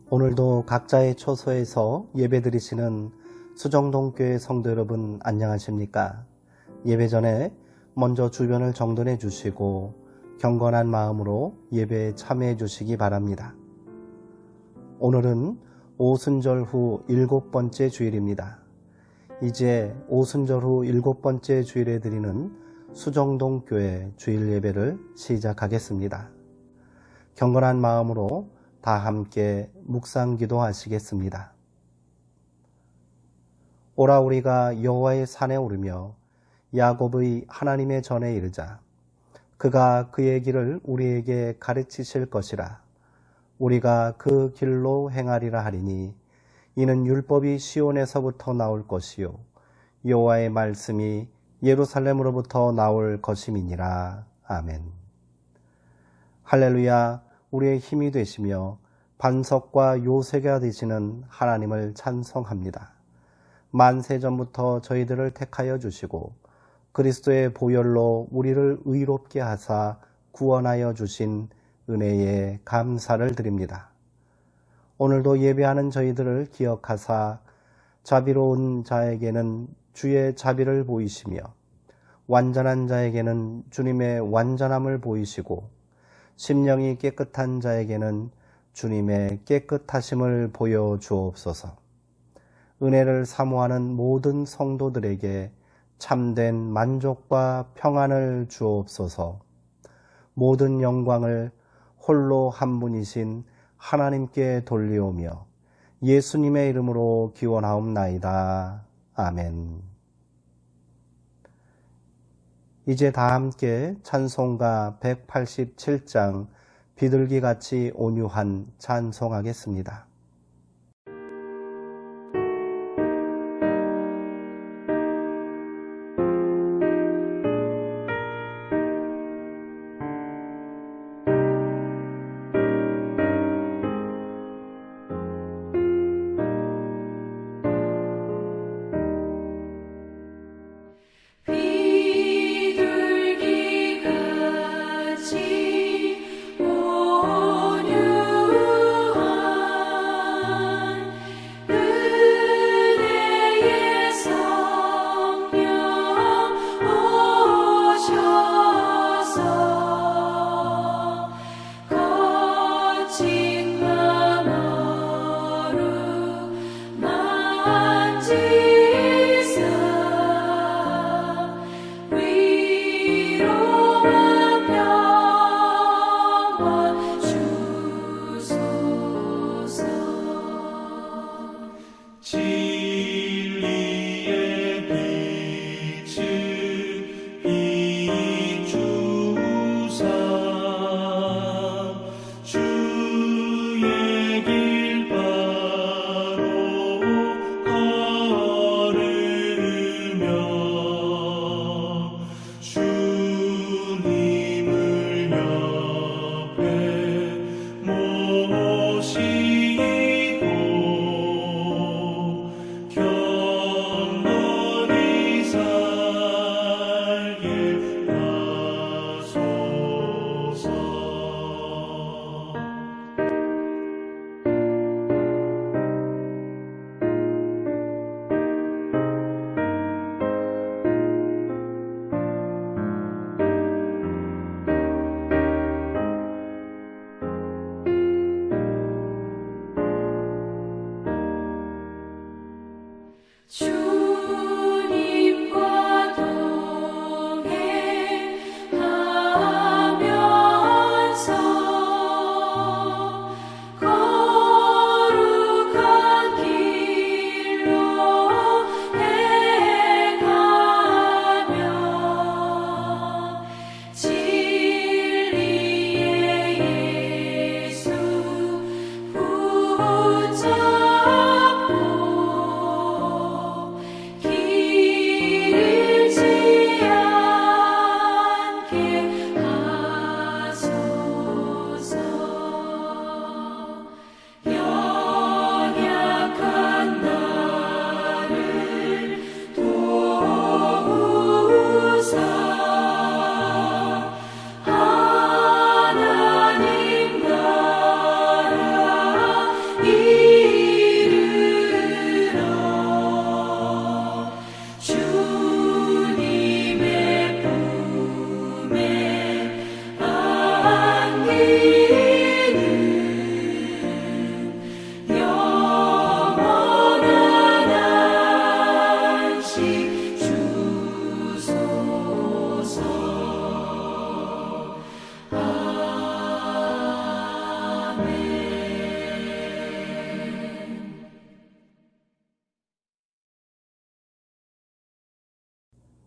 오늘도 각자의 처소에서 예배드리시는 수정동교회 성도 여러분 안녕하십니까? 예배 전에 먼저 주변을 정돈해 주시고 경건한 마음으로 예배에 참여해 주시기 바랍니다. 오늘은 오순절 후 7번째 주일입니다. 이제 오순절 후 7번째 주일에 드리는 수정동교회 주일 예배를 시작하겠습니다. 경건한 마음으로 다 함께 묵상 기도하시겠습니다. 오라 우리가 여호와의 산에 오르며 야곱의 하나님의 전에 이르자. 그가 그의 길을 우리에게 가르치실 것이라. 우리가 그 길로 행하리라 하리니 이는 율법이 시온에서부터 나올 것이요 여호와의 말씀이 예루살렘으로부터 나올 것임이니라. 아멘. 할렐루야. 우리의 힘이 되시며 반석과 요새가 되시는 하나님을 찬송합니다. 만세전부터 저희들을 택하여 주시고 그리스도의 보혈로 우리를 의롭게 하사 구원하여 주신 은혜에 감사를 드립니다. 오늘도 예배하는 저희들을 기억하사 자비로운 자에게는 주의 자비를 보이시며 완전한 자에게는 주님의 완전함을 보이시고 심령이 깨끗한 자에게는 주님의 깨끗하심을 보여주옵소서. 은혜를 사모하는 모든 성도들에게 참된 만족과 평안을 주옵소서. 모든 영광을 홀로 한 분이신 하나님께 돌리오며 예수님의 이름으로 기원하옵나이다. 아멘. 이제 다 함께 찬송가 187장 비둘기같이 온유한 찬송하겠습니다. 주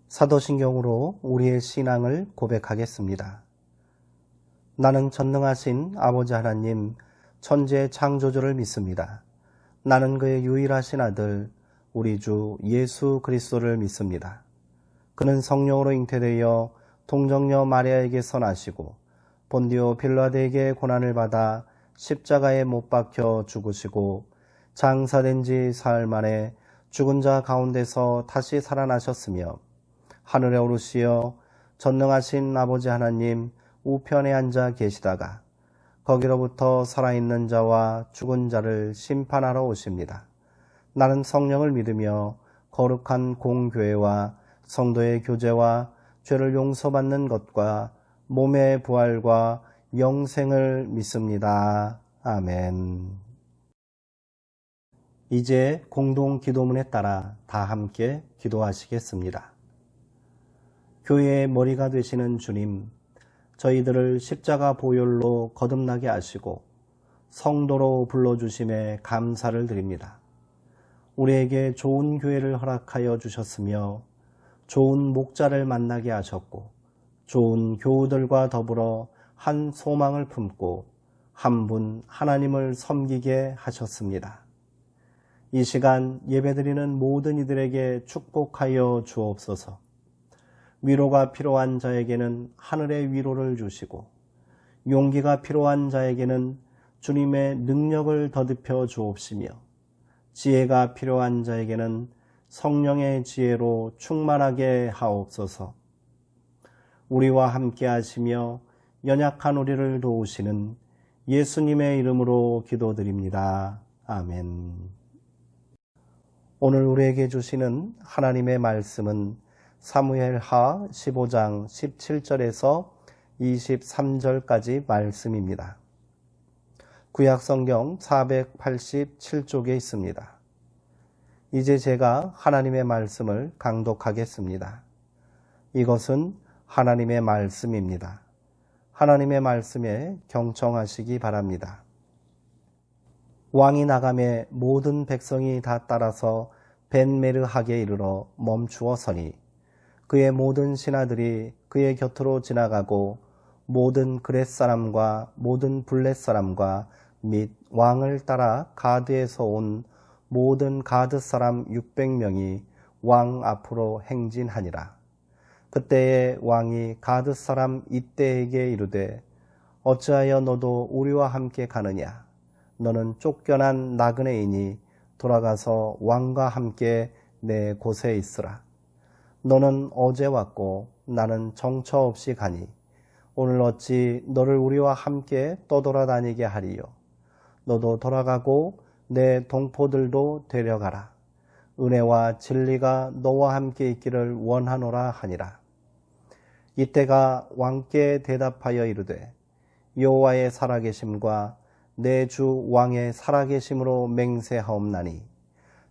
사도신경으로 우리의 신앙을 고백하겠습니다. 나는 전능하신 아버지 하나님 천지의 창조주를 믿습니다. 나는 그의 유일하신 아들 우리 주 예수 그리스도를 믿습니다. 그는 성령으로 잉태되어 동정녀 마리아에게서 나시고 본디오 빌라드에게 고난을 받아 십자가에 못 박혀 죽으시고 장사된 지 사흘 만에 죽은 자 가운데서 다시 살아나셨으며 하늘에 오르시어 전능하신 아버지 하나님 우편에 앉아 계시다가 거기로부터 살아있는 자와 죽은 자를 심판하러 오십니다. 나는 성령을 믿으며 거룩한 공교회와 성도의 교제와 죄를 용서받는 것과 몸의 부활과 영생을 믿습니다. 아멘. 이제 공동 기도문에 따라 다 함께 기도하시겠습니다. 교회의 머리가 되시는 주님, 저희들을 십자가 보혈로 거듭나게 하시고 성도로 불러주심에 감사를 드립니다. 우리에게 좋은 교회를 허락하여 주셨으며 좋은 목자를 만나게 하셨고 좋은 교우들과 더불어 한 소망을 품고 한 분 하나님을 섬기게 하셨습니다. 이 시간 예배드리는 모든 이들에게 축복하여 주옵소서. 위로가 필요한 자에게는 하늘의 위로를 주시고 용기가 필요한 자에게는 주님의 능력을 더듬혀 주옵시며 지혜가 필요한 자에게는 성령의 지혜로 충만하게 하옵소서. 우리와 함께 하시며 연약한 우리를 도우시는 예수님의 이름으로 기도드립니다. 아멘. 오늘 우리에게 주시는 하나님의 말씀은 사무엘하 15장 17절에서 23절까지 말씀입니다. 구약성경 487쪽에 있습니다. 이제 제가 하나님의 말씀을 강독하겠습니다. 이것은 하나님의 말씀입니다. 하나님의 말씀에 경청하시기 바랍니다. 왕이 나감에 모든 백성이 다 따라서 벤메르하게 이르러 멈추어 서니 그의 모든 신하들이 그의 곁으로 지나가고 모든 그렛 사람과 모든 블렛 사람과 및 왕을 따라 가드에서 온 모든 가드 사람 600명이 왕 앞으로 행진하니라. 그때에 왕이 가드 사람 이때에게 이르되 어찌하여 너도 우리와 함께 가느냐? 너는 쫓겨난 나그네이니 돌아가서 왕과 함께 내 곳에 있으라. 너는 어제 왔고 나는 정처 없이 가니 오늘 어찌 너를 우리와 함께 떠돌아다니게 하리요. 너도 돌아가고 내 동포들도 데려가라. 은혜와 진리가 너와 함께 있기를 원하노라 하니라. 이때가 왕께 대답하여 이르되 여호와의 살아계심과 내 주 왕의 살아계심으로 맹세하옵나니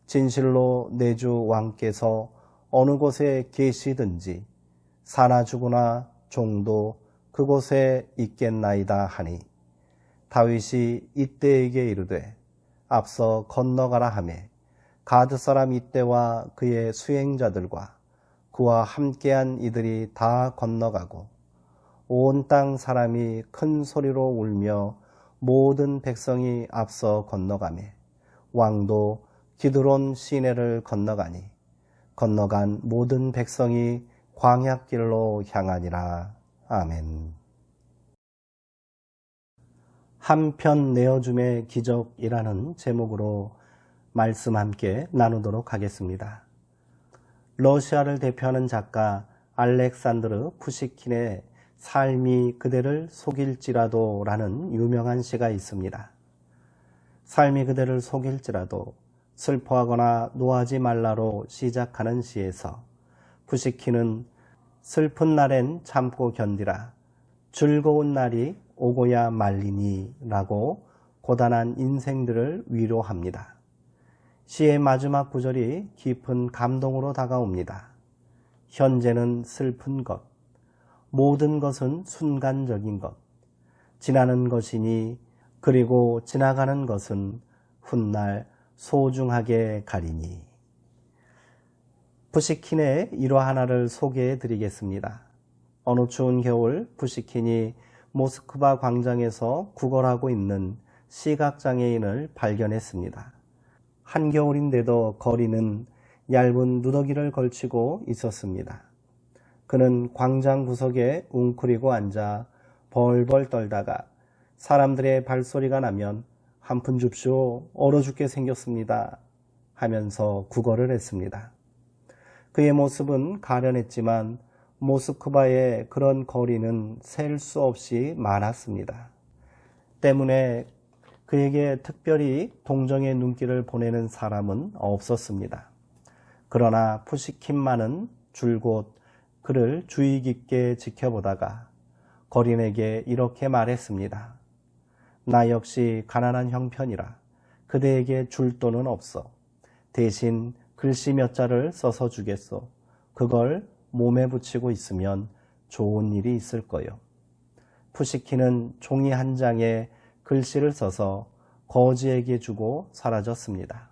진실로 내 주 왕께서 어느 곳에 계시든지 사나 죽으나 종도 그곳에 있겠나이다 하니 다윗이 이때에게 이르되 앞서 건너가라 하매 가드 사람 이때와 그의 수행자들과 그와 함께한 이들이 다 건너가고 온 땅 사람이 큰 소리로 울며 모든 백성이 앞서 건너가매 왕도 기드론 시내를 건너가니 건너간 모든 백성이 광야길로 향하니라. 아멘. 한편 내어줌의 기적이라는 제목으로 말씀 함께 나누도록 하겠습니다. 러시아를 대표하는 작가 알렉산드르 푸시킨의 삶이 그대를 속일지라도 라는 유명한 시가 있습니다. 삶이 그대를 속일지라도 슬퍼하거나 노하지 말라로 시작하는 시에서 푸시킨은 슬픈 날엔 참고 견디라 즐거운 날이 오고야 말리니 라고 고단한 인생들을 위로합니다. 시의 마지막 구절이 깊은 감동으로 다가옵니다. 현재는 슬픈 것, 모든 것은 순간적인 것, 지나는 것이니 그리고 지나가는 것은 훗날 소중하게 가리니. 푸시킨의 일화 하나를 소개해 드리겠습니다. 어느 추운 겨울 푸시킨이 모스크바 광장에서 구걸하고 있는 시각장애인을 발견했습니다. 한겨울인데도 거리는 얇은 누더기를 걸치고 있었습니다. 그는 광장 구석에 웅크리고 앉아 벌벌 떨다가 사람들의 발소리가 나면 한 푼 줍쇼, 얼어 죽게 생겼습니다 하면서 구걸을 했습니다. 그의 모습은 가련했지만 모스크바의 그런 거리는 셀 수 없이 많았습니다. 때문에 그에게 특별히 동정의 눈길을 보내는 사람은 없었습니다. 그러나 푸시킨만은 줄곧 그를 주의 깊게 지켜보다가 거린에게 이렇게 말했습니다. 나 역시 가난한 형편이라 그대에게 줄 돈은 없어. 대신 글씨 몇 자를 써서 주겠소. 그걸 몸에 붙이고 있으면 좋은 일이 있을 거요. 푸시킨은 종이 한 장에 글씨를 써서 거지에게 주고 사라졌습니다.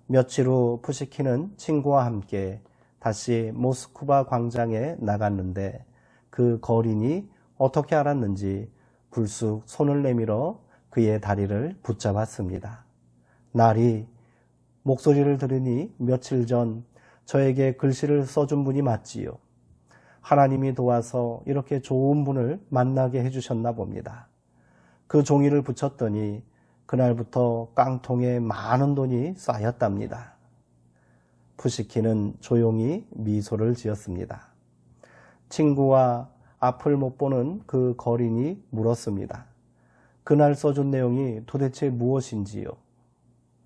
며칠 후 푸시킨은 친구와 함께 다시 모스크바 광장에 나갔는데 그 거린이 어떻게 알았는지 불쑥 손을 내밀어 그의 다리를 붙잡았습니다. 나리, 목소리를 들으니 며칠 전 저에게 글씨를 써준 분이 맞지요. 하나님이 도와서 이렇게 좋은 분을 만나게 해주셨나 봅니다. 그 종이를 붙였더니 그날부터 깡통에 많은 돈이 쌓였답니다. 푸시킨은 조용히 미소를 지었습니다. 친구와 앞을 못 보는 그 거린이 물었습니다. 그날 써준 내용이 도대체 무엇인지요?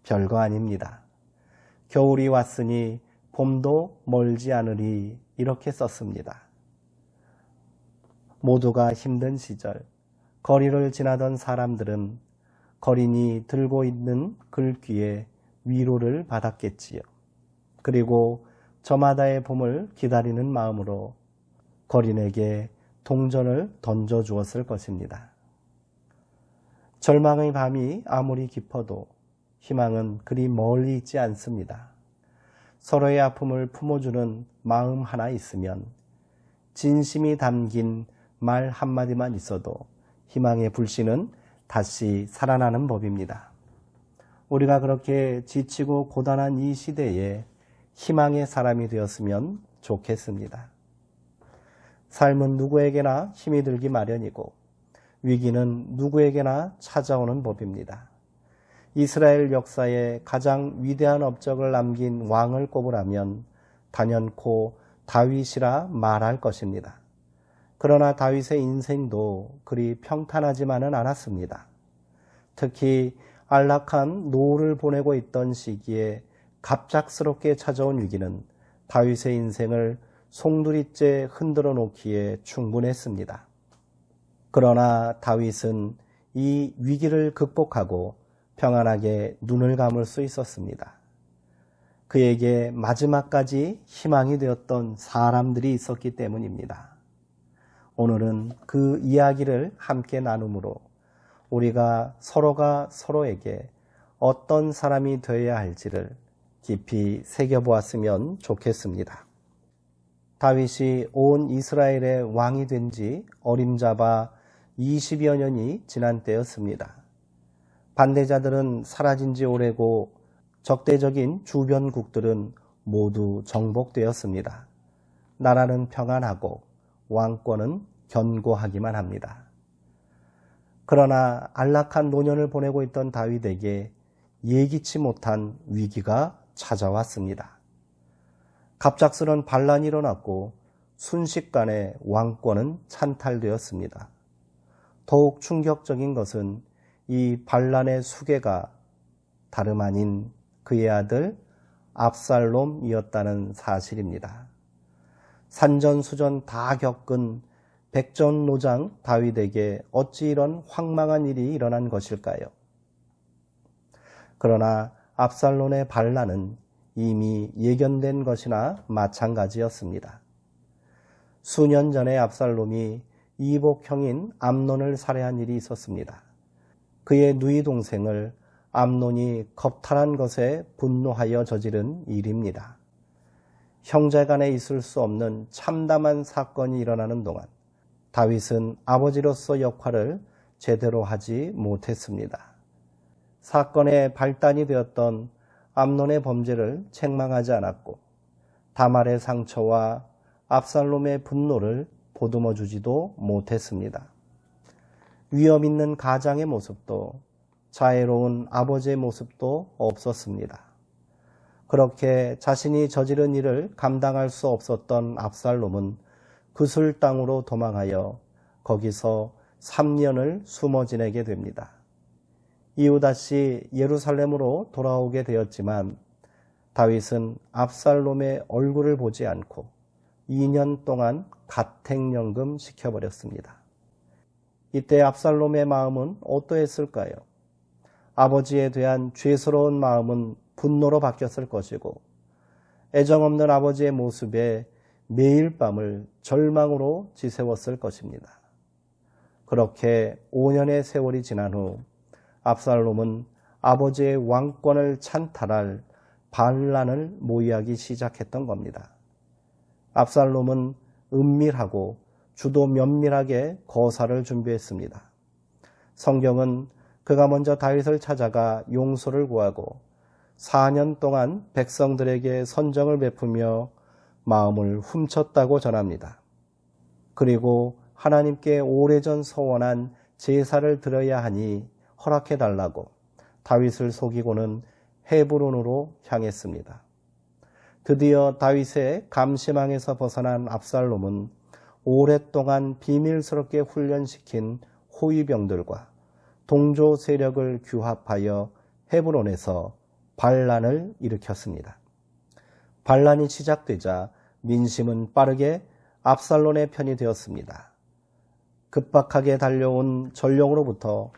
별거 아닙니다. 겨울이 왔으니 봄도 멀지 않으리 이렇게 썼습니다. 모두가 힘든 시절 거리를 지나던 사람들은 거린이 들고 있는 글귀에 위로를 받았겠지요. 그리고 저마다의 봄을 기다리는 마음으로 거린에게 동전을 던져주었을 것입니다. 절망의 밤이 아무리 깊어도 희망은 그리 멀리 있지 않습니다. 서로의 아픔을 품어주는 마음 하나 있으면 진심이 담긴 말 한마디만 있어도 희망의 불씨는 다시 살아나는 법입니다. 우리가 그렇게 지치고 고단한 이 시대에 희망의 사람이 되었으면 좋겠습니다. 삶은 누구에게나 힘이 들기 마련이고 위기는 누구에게나 찾아오는 법입니다. 이스라엘 역사에 가장 위대한 업적을 남긴 왕을 꼽으라면 단연코 다윗이라 말할 것입니다. 그러나 다윗의 인생도 그리 평탄하지만은 않았습니다. 특히 안락한 노후를 보내고 있던 시기에 갑작스럽게 찾아온 위기는 다윗의 인생을 송두리째 흔들어 놓기에 충분했습니다. 그러나 다윗은 이 위기를 극복하고 평안하게 눈을 감을 수 있었습니다. 그에게 마지막까지 희망이 되었던 사람들이 있었기 때문입니다. 오늘은 그 이야기를 함께 나눔으로 우리가 서로가 서로에게 어떤 사람이 되어야 할지를 깊이 새겨보았으면 좋겠습니다. 다윗이 온 이스라엘의 왕이 된 지 어림잡아 20여 년이 지난 때였습니다. 반대자들은 사라진 지 오래고 적대적인 주변국들은 모두 정복되었습니다. 나라는 평안하고 왕권은 견고하기만 합니다. 그러나 안락한 노년을 보내고 있던 다윗에게 예기치 못한 위기가 찾아왔습니다. 갑작스런 반란이 일어났고 순식간에 왕권은 찬탈되었습니다. 더욱 충격적인 것은 이 반란의 수괴가 다름 아닌 그의 아들 압살롬이었다는 사실입니다. 산전수전 다 겪은 백전노장 다윗에게 어찌 이런 황망한 일이 일어난 것일까요? 그러나 압살롬의 반란은 이미 예견된 것이나 마찬가지였습니다. 수년 전에 압살롬이 이복형인 암논을 살해한 일이 있었습니다. 그의 누이 동생을 암논이 겁탈한 것에 분노하여 저지른 일입니다. 형제간에 있을 수 없는 참담한 사건이 일어나는 동안 다윗은 아버지로서 역할을 제대로 하지 못했습니다. 사건의 발단이 되었던 암논의 범죄를 책망하지 않았고 다말의 상처와 압살롬의 분노를 보듬어 주지도 못했습니다. 위험 있는 가장의 모습도 자애로운 아버지의 모습도 없었습니다. 그렇게 자신이 저지른 일을 감당할 수 없었던 압살롬은 그술 땅으로 도망하여 거기서 3년을 숨어 지내게 됩니다. 이후 다시 예루살렘으로 돌아오게 되었지만 다윗은 압살롬의 얼굴을 보지 않고 2년 동안 가택연금 시켜버렸습니다. 이때 압살롬의 마음은 어떠했을까요? 아버지에 대한 죄스러운 마음은 분노로 바뀌었을 것이고 애정없는 아버지의 모습에 매일 밤을 절망으로 지새웠을 것입니다. 그렇게 5년의 세월이 지난 후 압살롬은 아버지의 왕권을 찬탈할 반란을 모의하기 시작했던 겁니다. 압살롬은 은밀하고 주도 면밀하게 거사를 준비했습니다. 성경은 그가 먼저 다윗을 찾아가 용서를 구하고 4년 동안 백성들에게 선정을 베푸며 마음을 훔쳤다고 전합니다. 그리고 하나님께 오래전 서원한 제사를 드려야 하니 허락해달라고 다윗을 속이고는 헤브론으로 향했습니다. 드디어 다윗의 감시망에서 벗어난 압살롬은 오랫동안 비밀스럽게 훈련시킨 호위병들과 동조 세력을 규합하여 헤브론에서 반란을 일으켰습니다. 반란이 시작되자 민심은 빠르게 압살롬의 편이 되었습니다. 급박하게 달려온 전령으로부터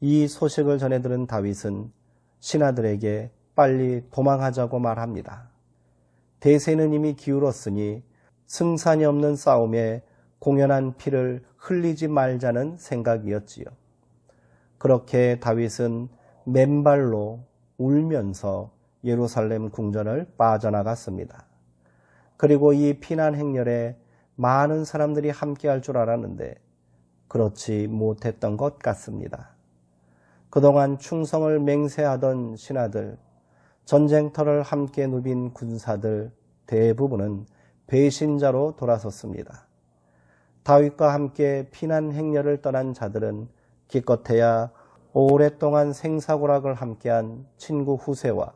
이 소식을 전해 들은 다윗은 신하들에게 빨리 도망하자고 말합니다. 대세는 이미 기울었으니 승산이 없는 싸움에 공연한 피를 흘리지 말자는 생각이었지요. 그렇게 다윗은 맨발로 울면서 예루살렘 궁전을 빠져나갔습니다. 그리고 이 피난 행렬에 많은 사람들이 함께할 줄 알았는데 그렇지 못했던 것 같습니다. 그동안 충성을 맹세하던 신하들, 전쟁터를 함께 누빈 군사들 대부분은 배신자로 돌아섰습니다. 다윗과 함께 피난 행렬을 떠난 자들은 기껏해야 오랫동안 생사고락을 함께한 친구 후세와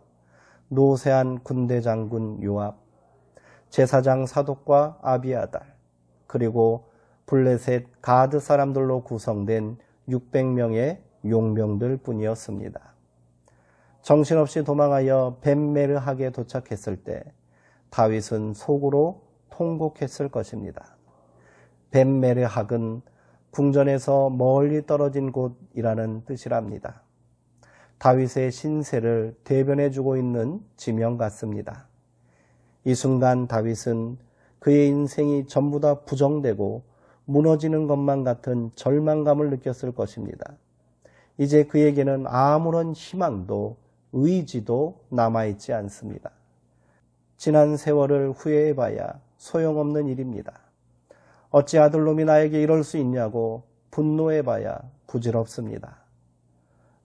노세한 군대 장군 요압, 제사장 사독과 아비아달, 그리고 블레셋 가드 사람들로 구성된 600명의 용병들 뿐이었습니다. 정신없이 도망하여 벤메르하게 도착했을 때 다윗은 속으로 통곡했을 것입니다. 벤메르학은 궁전에서 멀리 떨어진 곳이라는 뜻이랍니다. 다윗의 신세를 대변해주고 있는 지명 같습니다. 이 순간 다윗은 그의 인생이 전부 다 부정되고 무너지는 것만 같은 절망감을 느꼈을 것입니다. 이제 그에게는 아무런 희망도 의지도 남아있지 않습니다. 지난 세월을 후회해봐야 소용없는 일입니다. 어찌 아들놈이 나에게 이럴 수 있냐고 분노해봐야 부질없습니다.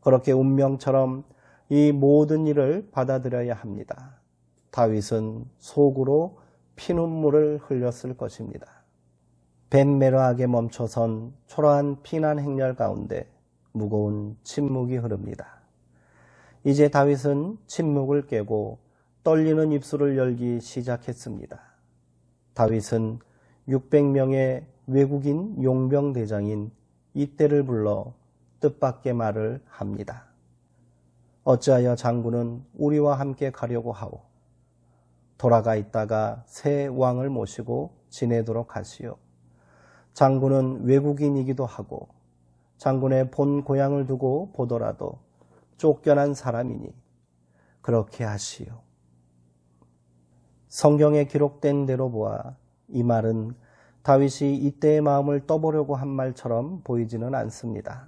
그렇게 운명처럼 이 모든 일을 받아들여야 합니다. 다윗은 속으로 피눈물을 흘렸을 것입니다. 벤메르하게 멈춰선 초라한 피난 행렬 가운데 무거운 침묵이 흐릅니다. 이제 다윗은 침묵을 깨고 떨리는 입술을 열기 시작했습니다. 다윗은 600명의 외국인 용병 대장인 이때를 불러 뜻밖의 말을 합니다. 어찌하여 장군은 우리와 함께 가려고 하오. 돌아가 있다가 새 왕을 모시고 지내도록 하시오. 장군은 외국인이기도 하고 장군의 본 고향을 두고 보더라도 쫓겨난 사람이니 그렇게 하시오. 성경에 기록된 대로 보아 이 말은 다윗이 이때의 마음을 떠보려고 한 말처럼 보이지는 않습니다.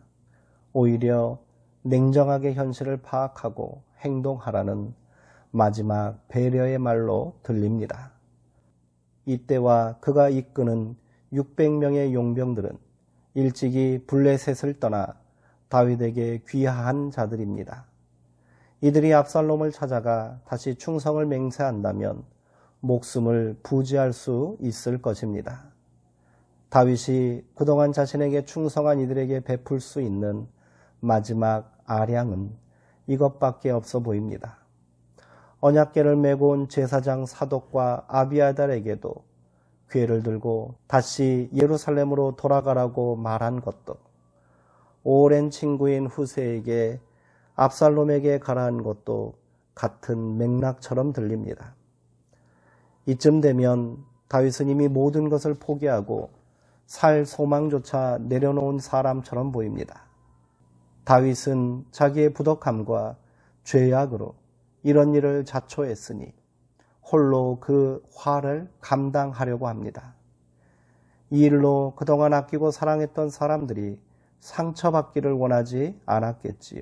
오히려 냉정하게 현실을 파악하고 행동하라는 마지막 배려의 말로 들립니다. 이때와 그가 이끄는 600명의 용병들은 일찍이 블레셋을 떠나 다윗에게 귀하한 자들입니다. 이들이 압살롬을 찾아가 다시 충성을 맹세한다면 목숨을 부지할 수 있을 것입니다. 다윗이 그동안 자신에게 충성한 이들에게 베풀 수 있는 마지막 아량은 이것밖에 없어 보입니다. 언약궤를 메고 온 제사장 사독과 아비아달에게도 궤를 들고 다시 예루살렘으로 돌아가라고 말한 것도, 오랜 친구인 후세에게 압살롬에게 가라한 것도 같은 맥락처럼 들립니다. 이쯤 되면 다윗은 이미 모든 것을 포기하고 살 소망조차 내려놓은 사람처럼 보입니다. 다윗은 자기의 부덕함과 죄악으로 이런 일을 자초했으니 홀로 그 화를 감당하려고 합니다. 이 일로 그동안 아끼고 사랑했던 사람들이 상처받기를 원하지 않았겠지요.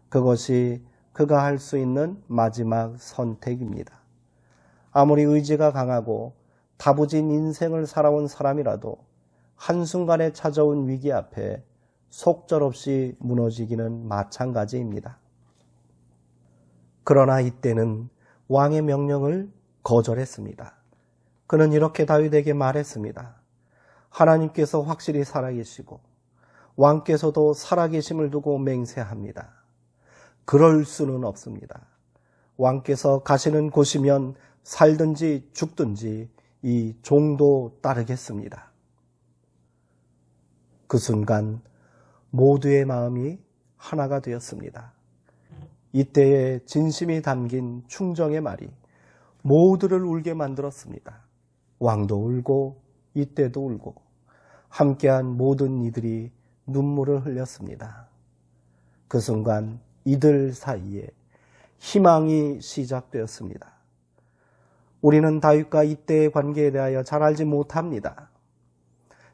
그것이 그가 할 수 있는 마지막 선택입니다. 아무리 의지가 강하고 다부진 인생을 살아온 사람이라도 한순간에 찾아온 위기 앞에 속절없이 무너지기는 마찬가지입니다. 그러나 이때는 왕의 명령을 거절했습니다. 그는 이렇게 다윗에게 말했습니다. 하나님께서 확실히 살아계시고 왕께서도 살아계심을 두고 맹세합니다. 그럴 수는 없습니다. 왕께서 가시는 곳이면 살든지 죽든지 이 종도 따르겠습니다. 그 순간 모두의 마음이 하나가 되었습니다. 이때에 진심이 담긴 충정의 말이 모두를 울게 만들었습니다. 왕도 울고 이때도 울고 함께한 모든 이들이 눈물을 흘렸습니다. 그 순간 이들 사이에 희망이 시작되었습니다. 우리는 다윗과 이때의 관계에 대하여 잘 알지 못합니다.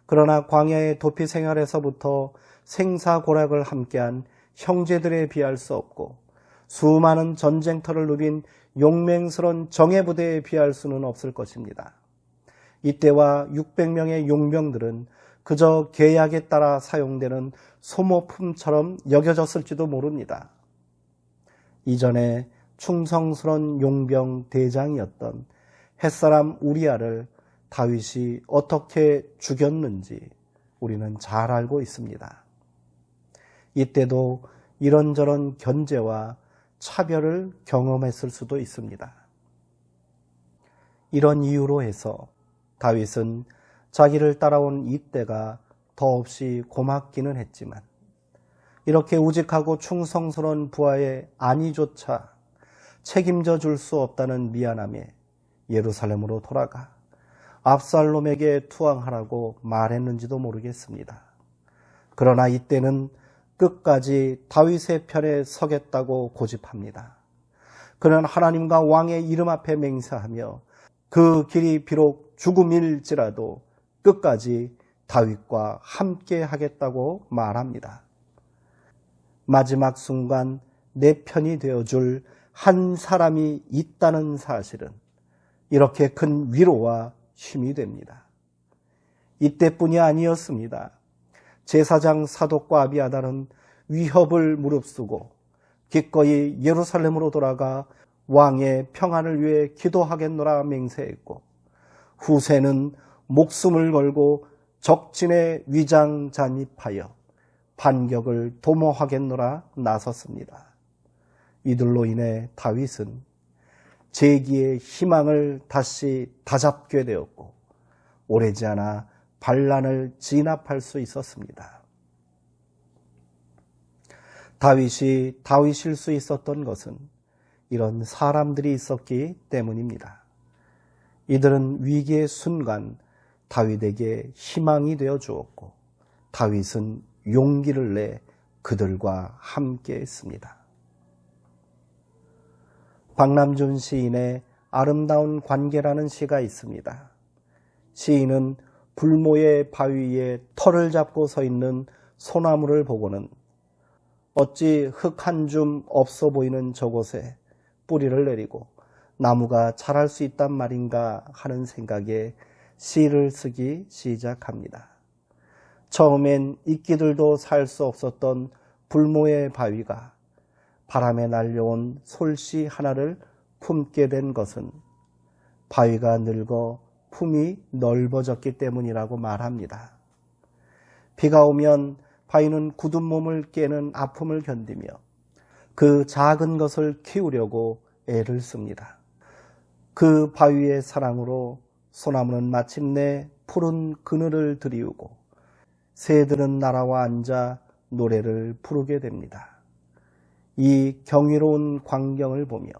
그러나 광야의 도피 생활에서부터 생사고락을 함께한 형제들에 비할 수 없고 수많은 전쟁터를 누빈 용맹스러운 정예부대에 비할 수는 없을 것입니다. 이때와 600명의 용병들은 그저 계약에 따라 사용되는 소모품처럼 여겨졌을지도 모릅니다. 이전에 충성스러운 용병 대장이었던 햇사람 우리아를 다윗이 어떻게 죽였는지 우리는 잘 알고 있습니다. 이때도 이런저런 견제와 차별을 경험했을 수도 있습니다. 이런 이유로 해서 다윗은 자기를 따라온 이때가 더없이 고맙기는 했지만 이렇게 우직하고 충성스러운 부하의 안위조차 책임져 줄 수 없다는 미안함에 예루살렘으로 돌아가 압살롬에게 투항하라고 말했는지도 모르겠습니다. 그러나 이때는 끝까지 다윗의 편에 서겠다고 고집합니다. 그는 하나님과 왕의 이름 앞에 맹세하며 그 길이 비록 죽음일지라도 끝까지 다윗과 함께 하겠다고 말합니다. 마지막 순간 내 편이 되어줄 한 사람이 있다는 사실은 이렇게 큰 위로와 힘이 됩니다. 이때뿐이 아니었습니다. 제사장 사독과 아비아달은 위협을 무릅쓰고 기꺼이 예루살렘으로 돌아가 왕의 평안을 위해 기도하겠노라 맹세했고 후세는 목숨을 걸고 적진에 위장 잔입하여 반격을 도모하겠노라 나섰습니다. 이들로 인해 다윗은 재기의 희망을 다시 다잡게 되었고 오래지 않아 반란을 진압할 수 있었습니다. 다윗이 다윗일 수 있었던 것은 이런 사람들이 있었기 때문입니다. 이들은 위기의 순간 다윗에게 희망이 되어 주었고 다윗은 용기를 내 그들과 함께 했습니다. 박남준 시인의 아름다운 관계라는 시가 있습니다. 시인은 불모의 바위 위에 털을 잡고 서 있는 소나무를 보고는 어찌 흙 한 줌 없어 보이는 저곳에 뿌리를 내리고 나무가 자랄 수 있단 말인가 하는 생각에 시를 쓰기 시작합니다. 처음엔 이끼들도 살 수 없었던 불모의 바위가 바람에 날려온 솔씨 하나를 품게 된 것은 바위가 늙어 품이 넓어졌기 때문이라고 말합니다. 비가 오면 바위는 굳은 몸을 깨는 아픔을 견디며 그 작은 것을 키우려고 애를 씁니다. 그 바위의 사랑으로 소나무는 마침내 푸른 그늘을 들이우고 새들은 날아와 앉아 노래를 부르게 됩니다. 이 경이로운 광경을 보며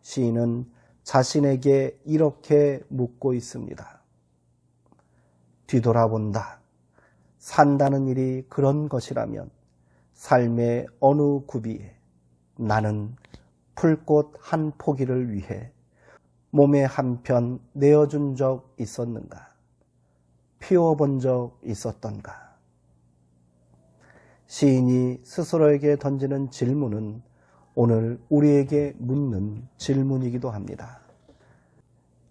시인은 자신에게 이렇게 묻고 있습니다. 뒤돌아본다. 산다는 일이 그런 것이라면 삶의 어느 구비에 나는 풀꽃 한 포기를 위해 몸에 한편 내어준 적 있었는가? 피워본 적 있었던가? 시인이 스스로에게 던지는 질문은 오늘 우리에게 묻는 질문이기도 합니다.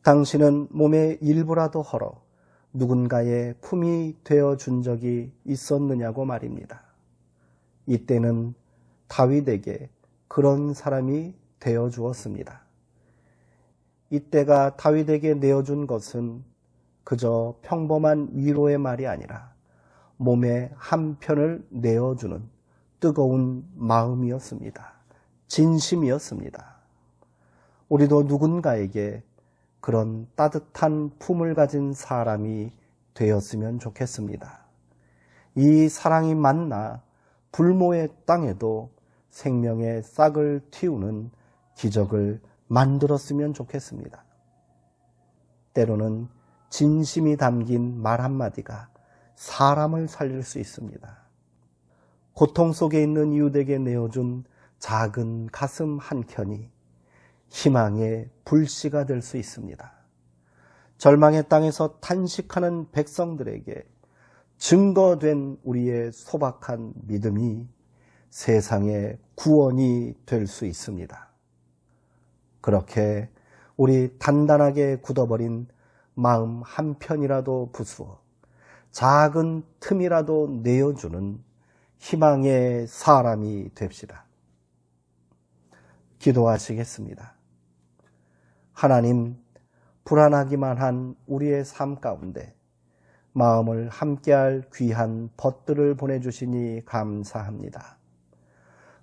당신은 몸의 일부라도 헐어 누군가의 품이 되어준 적이 있었느냐고 말입니다. 이때는 다윗에게 그런 사람이 되어주었습니다. 이때가 다윗에게 내어준 것은 그저 평범한 위로의 말이 아니라 몸의 한편을 내어주는 뜨거운 마음이었습니다. 진심이었습니다. 우리도 누군가에게 그런 따뜻한 품을 가진 사람이 되었으면 좋겠습니다. 이 사랑이 만나 불모의 땅에도 생명의 싹을 틔우는 기적을 만들었으면 좋겠습니다. 때로는 진심이 담긴 말 한마디가 사람을 살릴 수 있습니다. 고통 속에 있는 이웃에게 내어준 작은 가슴 한켠이 희망의 불씨가 될 수 있습니다. 절망의 땅에서 탄식하는 백성들에게 증거된 우리의 소박한 믿음이 세상의 구원이 될 수 있습니다. 그렇게 우리 단단하게 굳어버린 마음 한편이라도 부수어 작은 틈이라도 내어주는 희망의 사람이 됩시다. 기도하시겠습니다. 하나님, 불안하기만 한 우리의 삶 가운데 마음을 함께할 귀한 벗들을 보내주시니 감사합니다.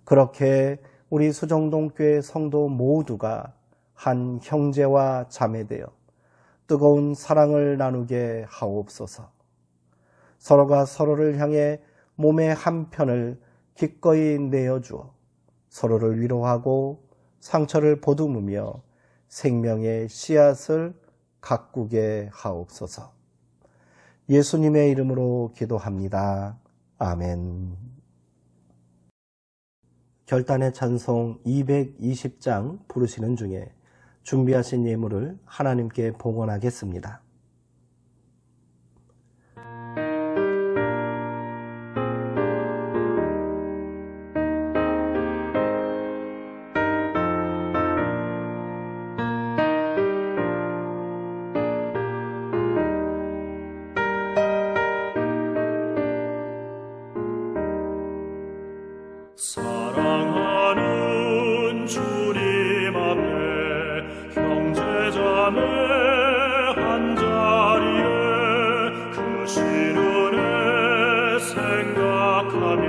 그렇게 우리 수정동교회 성도 모두가 한 형제와 자매되어 뜨거운 사랑을 나누게 하옵소서. 서로가 서로를 향해 몸의 한편을 기꺼이 내어주어 서로를 위로하고 상처를 보듬으며 생명의 씨앗을 가꾸게 하옵소서. 예수님의 이름으로 기도합니다. 아멘. 결단의 찬송 220장 부르시는 중에 준비하신 예물을 하나님께 봉헌하겠습니다. 사랑하는 주님 앞에 형제자매 한자리에 그 시련에 생각하며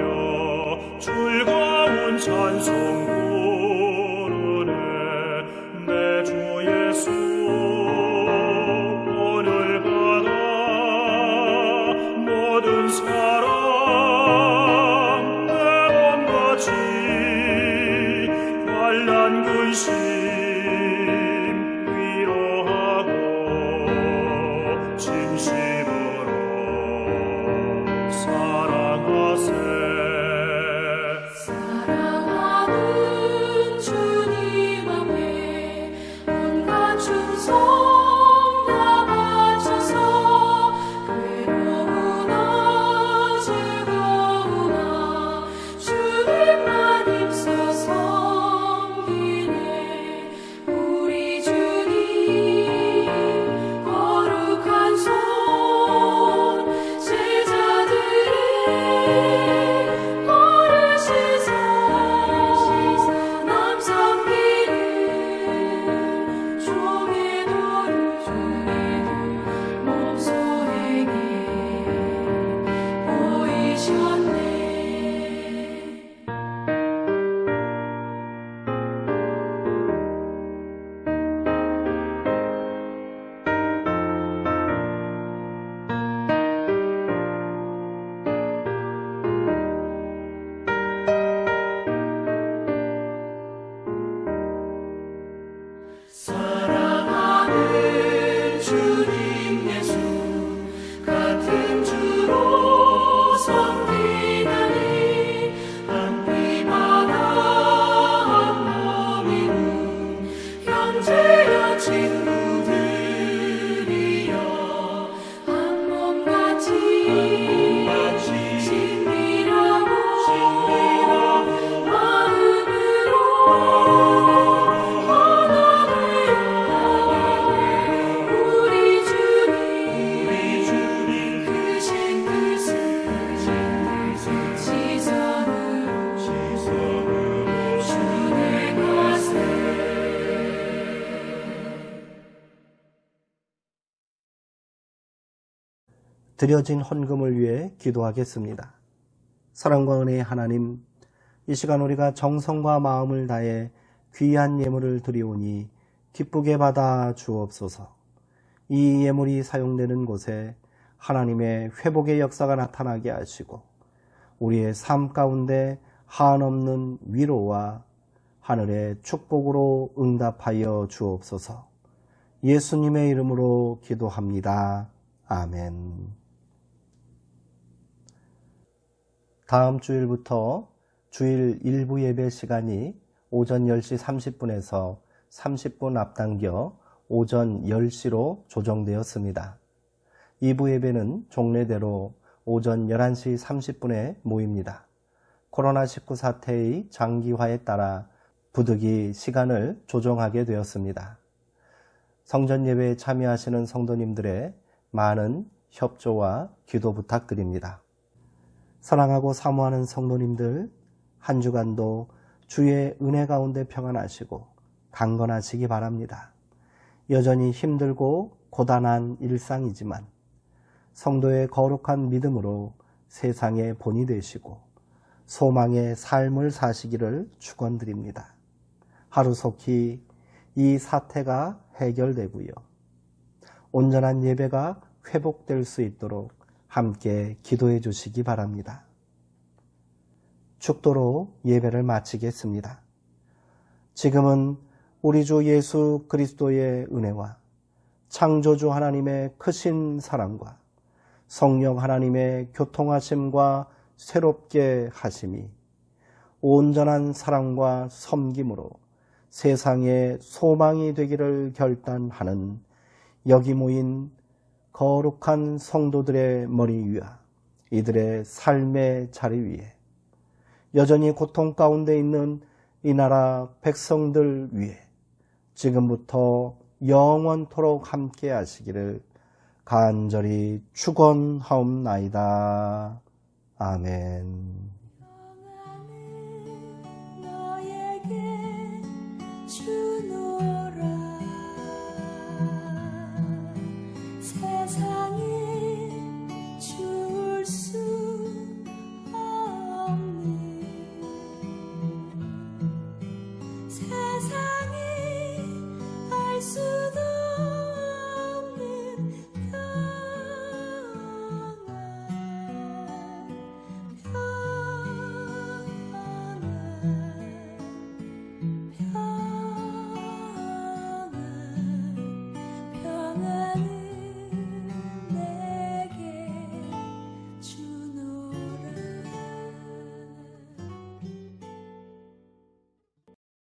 즐거운 찬송 부르네. 내 주 예수 오늘 받아 모든 사랑 근심 위로하고 진심으로 사랑하세. 사랑하는 드려진 헌금을 위해 기도하겠습니다. 사랑과 은혜의 하나님, 이 시간 우리가 정성과 마음을 다해 귀한 예물을 드리오니 기쁘게 받아 주옵소서. 이 예물이 사용되는 곳에 하나님의 회복의 역사가 나타나게 하시고 우리의 삶 가운데 한없는 위로와 하늘의 축복으로 응답하여 주옵소서. 예수님의 이름으로 기도합니다. 아멘. 다음 주일부터 주일 일부 예배 시간이 오전 10시 30분에서 30분 앞당겨 오전 10시로 조정되었습니다. 2부 예배는 종례대로 오전 11시 30분에 모입니다. 코로나19 사태의 장기화에 따라 부득이 시간을 조정하게 되었습니다. 성전 예배에 참여하시는 성도님들의 많은 협조와 기도 부탁드립니다. 사랑하고 사모하는 성도님들, 한 주간도 주의 은혜 가운데 평안하시고 강건하시기 바랍니다. 여전히 힘들고 고단한 일상이지만 성도의 거룩한 믿음으로 세상의 본이 되시고 소망의 삶을 사시기를 축원드립니다. 하루속히 이 사태가 해결되고요. 온전한 예배가 회복될 수 있도록 함께 기도해 주시기 바랍니다. 축도로 예배를 마치겠습니다. 지금은 우리 주 예수 그리스도의 은혜와 창조주 하나님의 크신 사랑과 성령 하나님의 교통하심과 새롭게 하심이 온전한 사랑과 섬김으로 세상의 소망이 되기를 결단하는 여기 모인 거룩한 성도들의 머리 위와 이들의 삶의 자리 위에 여전히 고통 가운데 있는 이 나라 백성들 위에 지금부터 영원토록 함께 하시기를 간절히 축원하옵나이다. 아멘. 너에게 주